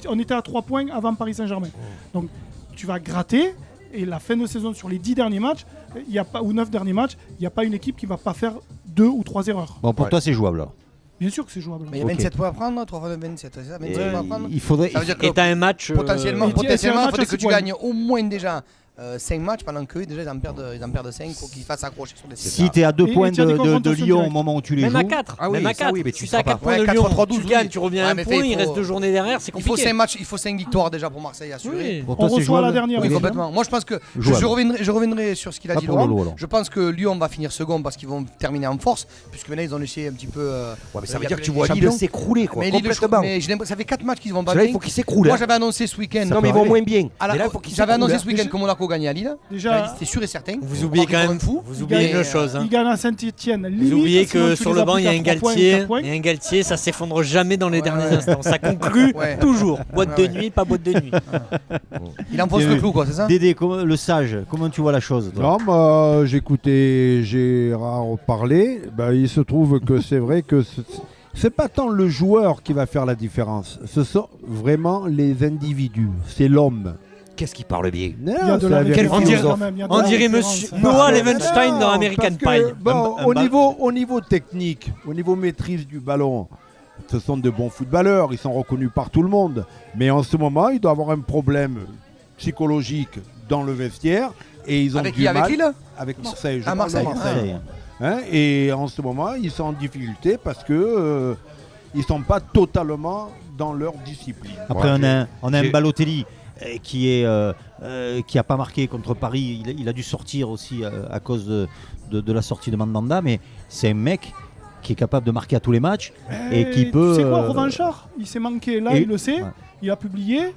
Speaker 2: on était à 3 points avant Paris Saint-Germain. Donc tu vas gratter. Et la fin de saison sur les 10 derniers matchs, ou 9 derniers matchs, il n'y a pas une équipe qui ne va pas faire 2 ou 3 erreurs.
Speaker 1: Bon, pour toi, c'est jouable. Là.
Speaker 2: Bien sûr que c'est jouable.
Speaker 5: Mais il y a 27 points à prendre, 3 fois 27, c'est ça 27 points à prendre.
Speaker 1: Il faudrait.
Speaker 5: Ça veut dire que
Speaker 6: Et t'as un match.
Speaker 5: potentiellement, il faudrait que tu
Speaker 2: points.
Speaker 5: gagnes au moins déjà 5 matchs pendant qu'eux, déjà, ils en perdent 5 pour qu'ils fassent accrocher sur des
Speaker 1: Si tu es à 2
Speaker 2: Et
Speaker 1: points
Speaker 2: tu as des
Speaker 1: de
Speaker 2: confrontations
Speaker 1: Lyon au
Speaker 2: directes.
Speaker 1: moment où tu les
Speaker 6: Même
Speaker 1: joues.
Speaker 6: à 4.
Speaker 3: Ah oui,
Speaker 6: même à
Speaker 3: ça
Speaker 6: 4.
Speaker 3: oui, mais tu
Speaker 6: tu es à
Speaker 3: seras
Speaker 6: 4
Speaker 3: pas.
Speaker 6: points de
Speaker 5: Ouais,
Speaker 6: Lyon.
Speaker 5: 4-3-12,
Speaker 6: Tu gagnes,
Speaker 5: oui.
Speaker 6: tu reviens à
Speaker 5: Ouais,
Speaker 6: un
Speaker 5: mais
Speaker 6: point,
Speaker 5: il
Speaker 6: il
Speaker 5: faut-
Speaker 6: reste 2 journées derrière, c'est
Speaker 5: Il faut
Speaker 6: compliqué.
Speaker 5: 5 matchs, il faut 5 victoires déjà pour Marseille assurées.
Speaker 6: Oui.
Speaker 1: Pour
Speaker 2: On
Speaker 1: toi, c'est
Speaker 2: reçoit la
Speaker 1: jouable.
Speaker 2: dernière.
Speaker 5: Oui,
Speaker 2: aussi,
Speaker 5: complètement. Moi, je pense que
Speaker 1: Jouable.
Speaker 5: je reviendrai sur ce qu'il a
Speaker 1: Pas
Speaker 5: dit
Speaker 1: pour
Speaker 5: Laurent.
Speaker 1: Lolo, alors.
Speaker 5: Je pense que Lyon va finir second parce qu'ils vont terminer en force, puisque maintenant ils ont laissé un petit peu.
Speaker 3: Ouais, mais ça veut
Speaker 5: il y a
Speaker 3: dire que tu
Speaker 5: les
Speaker 3: vois Lille
Speaker 5: champions.
Speaker 3: s'écrouler, quoi.
Speaker 5: Mais Lille,
Speaker 3: Complètement.
Speaker 5: mais j'ai l'impression- ça fait 4 matchs qu'ils vont pas
Speaker 3: Là, il
Speaker 5: bien.
Speaker 3: faut qu'ils s'écroulent.
Speaker 5: Moi,
Speaker 3: hein.
Speaker 5: j'avais annoncé ce week-end.
Speaker 3: Non, mais ils vont moins bien.
Speaker 5: À la-
Speaker 3: Mais là, il faut qu'ils
Speaker 5: J'avais
Speaker 3: s'écroulent.
Speaker 5: annoncé ce week-end que Monaco gagnait à Lille.
Speaker 2: Déjà,
Speaker 5: C'est sûr et certain.
Speaker 6: Vous oubliez quand même
Speaker 5: fou.
Speaker 6: Vous oubliez une chose.
Speaker 2: il gagne à Saint-Etienne.
Speaker 6: Vous oubliez que sur le banc, il y a un Galtier, ça s'effondre jamais dans les
Speaker 5: Ouais,
Speaker 6: derniers
Speaker 5: ouais.
Speaker 6: instants. Ça conclut
Speaker 5: Ouais.
Speaker 6: toujours. Boîte
Speaker 5: Ouais,
Speaker 6: de nuit, pas boîte de nuit.
Speaker 5: Il enfonce le clou, quoi, c'est ça?
Speaker 1: Dédé, le sage, comment tu vois la chose toi
Speaker 4: Non, moi, j'écoutais Gérard parler. Ben, il se trouve que c'est vrai que c'est pas tant le joueur qui va faire la différence. Ce sont vraiment les individus. C'est l'homme.
Speaker 3: Qu'est-ce qu'il parle bien?
Speaker 4: Non,
Speaker 2: Il y a de
Speaker 4: c'est
Speaker 2: la
Speaker 4: la vérité.
Speaker 6: On dirait-
Speaker 2: quand même. Il y a de
Speaker 6: On
Speaker 2: la
Speaker 6: dirait
Speaker 2: référence.
Speaker 6: monsieur Noah Levenstein dans
Speaker 4: Non,
Speaker 6: American
Speaker 4: parce que,
Speaker 6: Pie.
Speaker 4: bon,
Speaker 1: Un
Speaker 4: au niveau technique, au niveau maîtrise du ballon, ce sont de bons footballeurs, ils sont reconnus par tout le monde. Mais en ce moment, il doit avoir un problème psychologique dans le vestiaire et ils ont
Speaker 5: Avec
Speaker 4: du
Speaker 5: qui? Avec
Speaker 4: mal.
Speaker 5: Lille?
Speaker 4: Avec Marseille. je
Speaker 5: Ah,
Speaker 4: parle de
Speaker 5: Marseille.
Speaker 1: Marseille.
Speaker 4: Hein, et en ce moment, ils sont en difficulté parce que ils sont pas totalement dans leur discipline.
Speaker 1: Après,
Speaker 3: Ouais,
Speaker 1: on a un
Speaker 3: j'ai-
Speaker 1: Balotelli qui a pas marqué contre Paris. Il a dû sortir aussi à cause de la sortie de Mandanda, mais c'est un mec qui est capable de marquer à tous les matchs et qui peut.
Speaker 2: Tu sais quoi, revanchard? Il s'est manqué là,
Speaker 1: et-
Speaker 2: il le sait.
Speaker 1: Ouais.
Speaker 2: Il a publié.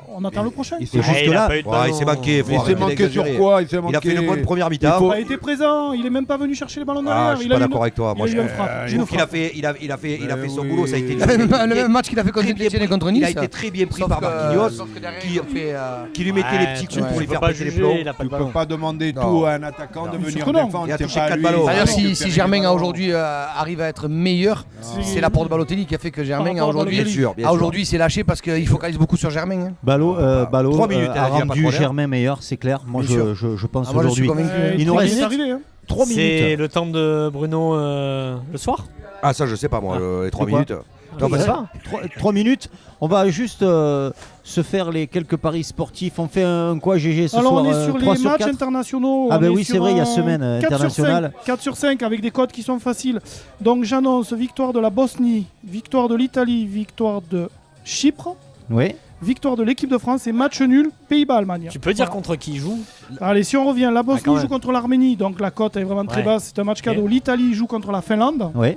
Speaker 2: On attend le prochain.
Speaker 1: Et c'est juste là.
Speaker 3: Ouais, il s'est manqué. faut
Speaker 4: Mais il s'est
Speaker 3: arrêter
Speaker 4: manqué sur
Speaker 3: d'exagérer.
Speaker 4: quoi? Il
Speaker 3: Il a fait une bonne première mi-temps.
Speaker 2: Il n'a pas été présent. Il est même pas venu chercher les ballons
Speaker 3: Ah,
Speaker 2: derrière.
Speaker 3: je suis
Speaker 2: Il a
Speaker 3: pas
Speaker 2: eu une-
Speaker 3: d'accord avec toi. Moi,
Speaker 2: il a
Speaker 3: je
Speaker 2: eu une frappe.
Speaker 3: je trouve qu'il a fait son
Speaker 4: oui.
Speaker 3: boulot. Ça a été
Speaker 4: Le
Speaker 5: Le même match qu'il a fait contre
Speaker 3: très bien
Speaker 5: Saint-Etienne et
Speaker 3: pris.
Speaker 5: contre Nice.
Speaker 3: Il a été très bien pris
Speaker 5: Sauf
Speaker 3: par
Speaker 5: que-
Speaker 3: Marquinhos,
Speaker 5: sauf que derrière,
Speaker 3: qui-
Speaker 5: ils ont fait,
Speaker 3: qui lui mettait les petits coups pour lui faire péter les plombs.
Speaker 6: Il a pas
Speaker 4: Tu
Speaker 6: de
Speaker 4: peux
Speaker 6: ballon.
Speaker 4: pas demander
Speaker 3: Non.
Speaker 4: tout à un attaquant de
Speaker 2: Bien
Speaker 4: venir
Speaker 2: sûr que non.
Speaker 4: défendre.
Speaker 3: Il a
Speaker 4: c'est
Speaker 3: touché
Speaker 4: pas
Speaker 3: 4
Speaker 4: lui.
Speaker 3: ballons.
Speaker 4: Il a
Speaker 5: D'ailleurs,
Speaker 4: récupéré
Speaker 5: si
Speaker 4: les
Speaker 5: Germain
Speaker 4: ballons.
Speaker 5: aujourd'hui arrive à être meilleur, c'est l'apport de Balotelli qui a fait que Germain
Speaker 2: rapport à
Speaker 5: aujourd'hui
Speaker 3: Bien sûr, bien sûr.
Speaker 5: aujourd'hui il s'est lâché parce qu'il focalise beaucoup sur Germain.
Speaker 1: Ballot
Speaker 3: 3 minutes, elle
Speaker 1: a
Speaker 3: a dit, il y a pas de
Speaker 1: rendu
Speaker 3: problème.
Speaker 1: Germain meilleur, c'est clair. Moi,
Speaker 5: Bien
Speaker 1: je pense
Speaker 5: moi, je suis
Speaker 1: aujourd'hui.
Speaker 5: convaincu.
Speaker 1: Il nous reste
Speaker 2: arrivé. Hein.
Speaker 1: 3
Speaker 6: C'est
Speaker 1: minutes.
Speaker 6: le temps de Bruno le soir.
Speaker 3: Ah, ça, je sais pas, moi, les 3
Speaker 1: C'est quoi
Speaker 3: minutes. Non, bah,
Speaker 1: ça 3 minutes. On va juste se faire les quelques paris sportifs. On fait un quoi, GG, ce
Speaker 2: Alors
Speaker 1: soir
Speaker 2: on est sur
Speaker 1: 3
Speaker 2: les
Speaker 1: sur
Speaker 2: matchs
Speaker 1: 4.
Speaker 2: internationaux.
Speaker 1: Ah
Speaker 2: on
Speaker 1: ben
Speaker 2: est
Speaker 1: oui,
Speaker 2: sur
Speaker 1: c'est vrai, il y a
Speaker 2: un
Speaker 1: semaine
Speaker 2: 4 sur
Speaker 1: internationale.
Speaker 2: 5, 4 sur 5 avec des codes qui sont faciles. Donc j'annonce victoire de la Bosnie, victoire de l'Italie, victoire de Chypre,
Speaker 1: Oui.
Speaker 2: victoire de l'équipe de France et match nul Pays-Bas-Allemagne.
Speaker 6: Tu peux dire
Speaker 2: Voilà.
Speaker 6: contre qui il joue.
Speaker 2: Allez, si on revient, la
Speaker 6: quand
Speaker 2: Bosnie
Speaker 6: même.
Speaker 2: joue contre l'Arménie, donc la cote est vraiment très
Speaker 6: Ouais.
Speaker 2: basse, c'est un match cadeau. L'Italie joue contre la Finlande,
Speaker 1: Oui.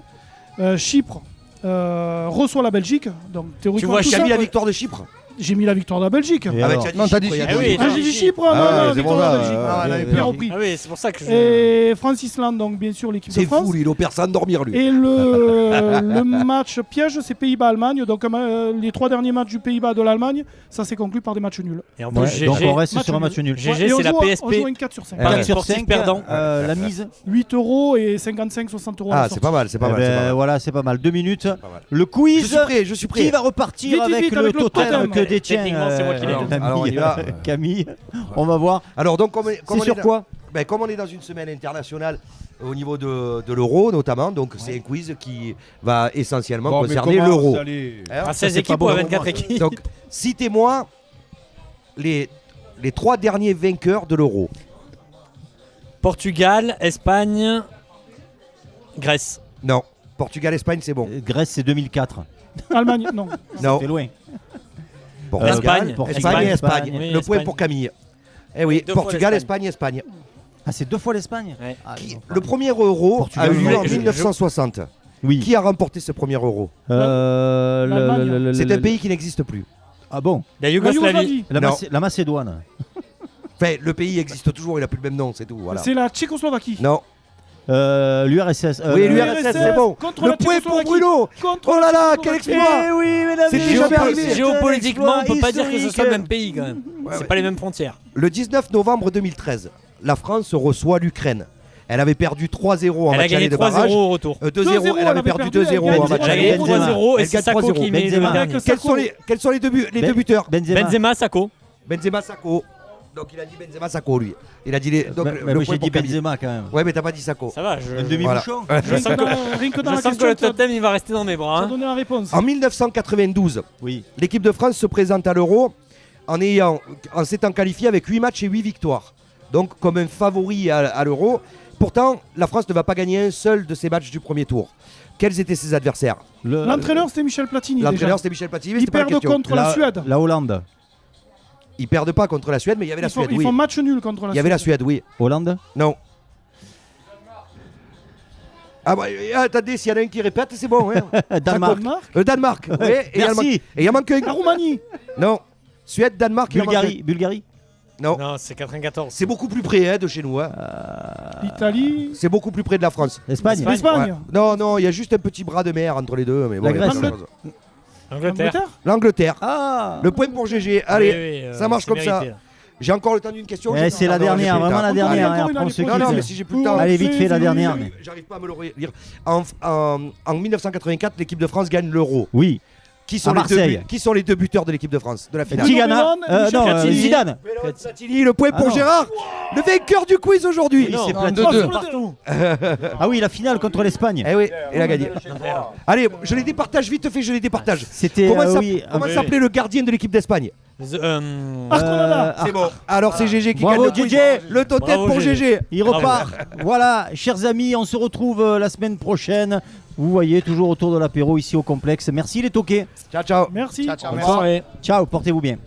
Speaker 2: Chypre reçoit la Belgique, donc théoriquement
Speaker 6: vois,
Speaker 2: tout
Speaker 3: Tu as
Speaker 2: ça,
Speaker 3: mis la victoire de Chypre?
Speaker 2: j'ai mis la victoire de la Belgique.
Speaker 1: Et
Speaker 3: Ah, bah,
Speaker 1: alors
Speaker 3: tu as dit
Speaker 5: Non, t'as
Speaker 3: Chypre,
Speaker 5: dit
Speaker 3: il y a
Speaker 6: Chypre.
Speaker 3: dit
Speaker 6: Ah oui,
Speaker 2: Ah, j'ai dit Chypre,
Speaker 3: Ah
Speaker 2: non,
Speaker 3: ouais,
Speaker 2: non,
Speaker 3: c'est
Speaker 2: victoire
Speaker 3: bon,
Speaker 2: de la
Speaker 3: là,
Speaker 2: Belgique.
Speaker 5: Ah,
Speaker 2: Bien
Speaker 5: là, il
Speaker 2: repris.
Speaker 6: Ah oui, c'est pour ça que je.
Speaker 2: Et France-Islande, donc bien sûr l'équipe de
Speaker 3: C'est
Speaker 2: France.
Speaker 3: fou, il opère sans dormir, lui.
Speaker 2: Et le match piège, c'est Pays-Bas-Allemagne. Donc les 3 derniers matchs du Pays-Bas de l'Allemagne, ça s'est conclu par des matchs nuls.
Speaker 6: Et en plus,
Speaker 1: Ouais, donc
Speaker 6: GG,
Speaker 1: on reste
Speaker 2: match
Speaker 1: sur un
Speaker 2: nul.
Speaker 1: match nul.
Speaker 6: GG,
Speaker 2: Et on
Speaker 6: c'est la
Speaker 2: joue-
Speaker 6: PSP.
Speaker 2: On joue une 4 sur 5.
Speaker 6: Paris
Speaker 1: 4 sur
Speaker 6: sportif
Speaker 1: 5,
Speaker 6: perdant.
Speaker 1: la mise.
Speaker 2: 8 € et 55-60 € à la
Speaker 3: Ah,
Speaker 2: sortie.
Speaker 3: c'est pas mal, c'est pas
Speaker 1: Eh
Speaker 3: mal.
Speaker 1: ben,
Speaker 3: c'est pas mal.
Speaker 1: voilà, c'est pas mal. 2 minutes.
Speaker 3: Pas mal.
Speaker 1: Le
Speaker 3: Je
Speaker 1: quiz.
Speaker 3: suis prêt, je suis
Speaker 1: Qui
Speaker 3: prêt.
Speaker 1: va repartir
Speaker 2: Vite,
Speaker 1: avec
Speaker 2: vite,
Speaker 1: le
Speaker 2: avec le
Speaker 1: total
Speaker 2: totem.
Speaker 1: que détient
Speaker 6: Techniquement, c'est moi qui l'ai
Speaker 3: alors,
Speaker 6: dit.
Speaker 3: alors, on y va.
Speaker 1: Camille. On va voir.
Speaker 3: Alors, donc, comme
Speaker 1: C'est
Speaker 3: on est
Speaker 1: sur
Speaker 3: dans-
Speaker 1: quoi
Speaker 3: Ben, comme on est dans une semaine internationale au niveau de l'euro notamment, donc c'est un quiz qui va essentiellement
Speaker 4: Bon, mais
Speaker 3: concerner
Speaker 4: comment
Speaker 3: l'euro.
Speaker 4: vous allez-
Speaker 3: Hein
Speaker 6: À 16
Speaker 1: c'est pas
Speaker 6: équipes
Speaker 1: bon
Speaker 6: ou à
Speaker 1: pour
Speaker 6: 24
Speaker 1: moi.
Speaker 6: équipes.
Speaker 3: Donc, citez-moi les 3 derniers vainqueurs de l'euro.
Speaker 6: Portugal, Espagne, Grèce.
Speaker 3: Non, Portugal, Espagne, c'est bon.
Speaker 1: Grèce, c'est 2004.
Speaker 2: Allemagne, non.
Speaker 3: Non,
Speaker 1: C'est loin.
Speaker 3: Portugal,
Speaker 6: Espagne.
Speaker 3: Espagne et Espagne.
Speaker 6: Oui,
Speaker 3: Le point
Speaker 6: Espagne.
Speaker 3: pour Camille. Eh oui,
Speaker 6: Deux fois
Speaker 3: Portugal,
Speaker 6: l'Espagne.
Speaker 3: Espagne.
Speaker 1: Ah, c'est 2 fois l'Espagne.
Speaker 6: Ouais.
Speaker 1: Ah, non,
Speaker 3: Le premier euro
Speaker 1: Portugal,
Speaker 3: a eu lieu en
Speaker 6: je-
Speaker 3: 1960.
Speaker 1: Oui.
Speaker 3: Qui a remporté ce premier euro
Speaker 2: L'Allemagne.
Speaker 3: C'est un pays qui n'existe plus.
Speaker 1: Ah bon
Speaker 6: La
Speaker 2: La
Speaker 6: Yougoslavie.
Speaker 2: Yougoslavie,
Speaker 3: Non.
Speaker 1: La Macédoine.
Speaker 3: Enfin, le pays existe toujours, il n'a plus le même nom, c'est tout. Voilà.
Speaker 2: c'est la Tchécoslovaquie.
Speaker 3: Non.
Speaker 1: L'URSS.
Speaker 3: Oui, l'URSS, c'est bon.
Speaker 2: Contre
Speaker 3: Le
Speaker 2: la
Speaker 3: point pour
Speaker 2: Tchécoslovaquie.
Speaker 3: Bruno.
Speaker 2: Contre
Speaker 3: Oh là
Speaker 2: la
Speaker 3: là, quel
Speaker 2: Tchécoslovaquie.
Speaker 3: exploit.
Speaker 1: Eh oui, mesdames
Speaker 3: C'était
Speaker 1: et
Speaker 3: jamais
Speaker 1: messieurs,
Speaker 3: arrivé.
Speaker 1: c'est un
Speaker 6: Géopolitiquement, on peut
Speaker 1: exploit
Speaker 6: pas dire que ce soit le même
Speaker 1: historique.
Speaker 6: pays quand même. C'est pas les mêmes frontières.
Speaker 3: Le 19 novembre 2013, la France reçoit l'Ukraine. Elle avait perdu 3-0 en
Speaker 6: Elle a
Speaker 3: match
Speaker 6: gagné
Speaker 3: aller de
Speaker 6: 3-0
Speaker 3: barrage.
Speaker 6: au retour.
Speaker 3: 2-0, elle avait perdu 2-0
Speaker 2: elle
Speaker 3: en
Speaker 2: gagne
Speaker 3: match
Speaker 6: Elle a
Speaker 3: aller.
Speaker 6: gagné
Speaker 1: Benzema.
Speaker 6: 3-0 et
Speaker 3: Elle
Speaker 6: c'est
Speaker 3: gagne
Speaker 6: Sako
Speaker 3: 3-0.
Speaker 6: qui met le
Speaker 1: Benzema.
Speaker 6: dernier.
Speaker 3: Quels sont les deux
Speaker 1: Ben-
Speaker 3: buteurs
Speaker 1: Benzema.
Speaker 6: Benzema, Sako.
Speaker 3: Benzema, Sako. Donc il a dit Benzema Sakho lui. Il a dit donc
Speaker 1: moi j'ai dit Benzema quand même.
Speaker 3: Ouais mais t'as pas dit Sakho.
Speaker 6: Ça va,
Speaker 1: Un demi-bouchon.
Speaker 6: je sens que le totem il va rester dans mes bras.
Speaker 2: Tu as donné la réponse.
Speaker 3: En 1992, l'équipe de France se présente à l'Euro en s'étant qualifiée avec 8 matchs et 8 victoires. Donc comme un favori à l'Euro. Pourtant, la France ne va pas gagner un seul de ses matchs du premier tour. Quels étaient ses adversaires?
Speaker 2: L'entraîneur c'était Michel Platini.
Speaker 3: L'entraîneur c'était Michel Platini.
Speaker 2: Ils perdent contre la Suède.
Speaker 1: La Hollande.
Speaker 3: Ils perdent pas contre la Suède, mais il y avait la Suède.
Speaker 2: Ils font match nul contre la Suède.
Speaker 3: Il y avait la Suède, oui.
Speaker 1: Hollande?
Speaker 3: Non. Ah bah, attendez, s'il y en a un qui répète, c'est bon. Hein.
Speaker 1: Danemark.
Speaker 3: Danemark, oui.
Speaker 1: Merci.
Speaker 3: Et il en manque un.
Speaker 2: La Roumanie.
Speaker 3: Non. Suède, Danemark,
Speaker 1: Bulgarie.
Speaker 3: Non,
Speaker 6: c'est 94.
Speaker 3: C'est beaucoup plus près de chez nous. Hein.
Speaker 2: L'Italie.
Speaker 3: C'est beaucoup plus près de la France.
Speaker 1: L'Espagne.
Speaker 2: L'Espagne.
Speaker 3: Ouais. Non, il y a juste un petit bras de mer entre les deux. Mais bon,
Speaker 1: la Grèce.
Speaker 3: L'Angleterre.
Speaker 1: Ah.
Speaker 3: Le point pour GG. Allez, ça marche comme
Speaker 6: mérité.
Speaker 3: ça. J'ai encore le temps d'une question.
Speaker 1: C'est la dernière, vraiment la dernière.
Speaker 3: Non, mais si j'ai plus le temps.
Speaker 1: Allez, vite fait la dernière.
Speaker 3: J'arrive pas à me le relire. En 1984, l'équipe de France gagne l'Euro.
Speaker 1: Oui.
Speaker 3: Qui sont les deux buteurs de l'équipe de France de la finale?
Speaker 1: Tigana. Non, Zidane.
Speaker 3: Platini, le point pour Gérard. Le vainqueur du quiz aujourd'hui.
Speaker 1: C'est Platini. Ah oui, la finale contre l'Espagne.
Speaker 3: Eh oui, il a gagné. Allez, je les départage vite fait,
Speaker 1: C'était
Speaker 3: comment s'appelait le gardien de l'équipe d'Espagne?
Speaker 2: Arconada.
Speaker 3: C'est bon. Alors c'est GG qui
Speaker 1: Bravo,
Speaker 3: gagne le quiz.
Speaker 1: GG.
Speaker 3: Le totem pour GG.
Speaker 1: Il repart. Voilà, chers amis, on se retrouve la semaine prochaine. Vous voyez, toujours autour de l'apéro ici au complexe. Merci les toqués.
Speaker 3: Ciao, ciao.
Speaker 2: Merci.
Speaker 5: Ciao,
Speaker 6: Bonne soirée.
Speaker 1: Ciao, portez-vous bien.